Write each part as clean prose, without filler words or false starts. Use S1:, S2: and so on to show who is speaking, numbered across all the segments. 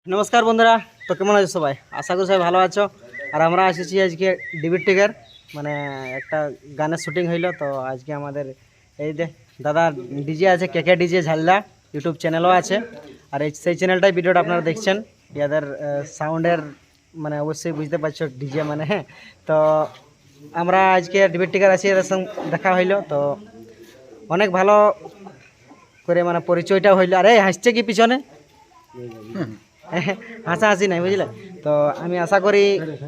S1: নমস্কার বন্ধুরা, তো কেমন আছো সবাই? আশা করি সবাই ভালো আছো। আর আমরা এসেছি আজকে ডিবিটিকের মানে একটা গানের শুটিং হইলো। তো আজকে আমাদের এই যে দাদা ডিজে আছে, কে কে ডিজে ঝালদা ইউটিউব চ্যানেলও আছে। আর এই সেই চ্যানেলটাই ভিডিওটা আপনারা দেখছেন। ইয়াদের সাউন্ডের মানে অবশ্যই বুঝতে পারছো ডিজে মানে। হ্যাঁ, তো আমরা আজকে ডিবিটিকের আছি, এদের সঙ্গে দেখা হইলো। তো অনেক ভালো করে মানে পরিচয়টা হইলো। আরে হাসছে কি পিছনে? হাসাহাসি নাই, বুঝলে? তো আমি আশা করি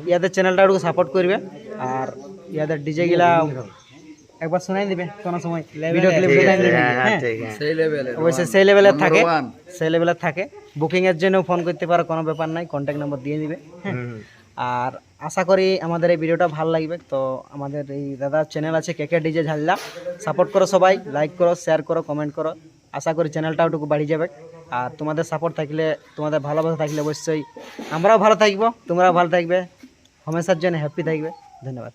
S1: ইয়াদের চ্যানেলটা একটু সাপোর্ট করবে। আর ইয়াদের ডিজে গিলা একবার শোনাই দিবে কোনো সময় ভিডিও ক্লিপ শোনাই দিবে। হ্যাঁ, অবশ্যই সেই লেভেলের থাকে, সেই লেভেলের থাকে। বুকিংয়ের জন্য ফোন করতে পারো, কোনো ব্যাপার নাই, কন্ট্যাক্ট নাম্বার দিয়ে দিবে। হ্যাঁ, আর আশা করি আমাদের এই ভিডিওটা ভালো লাগবে। তো আমাদের এই দাদার চ্যানেল আছে কে কে ডিজে ঝালদা, সাপোর্ট করো সবাই, লাইক করো, শেয়ার করো, কমেন্ট করো। আশা করি চ্যানেলটাও একটু বাড়িয়ে যাবে। আর তোমাদের সাপোর্ট থাকলে, তোমাদের ভালোবাসা থাকলে অবশ্যই আমরাও ভালো থাকবো, তোমরাও ভালো থাকবে, হামেশার জন্য হ্যাপি থাকবে। ধন্যবাদ।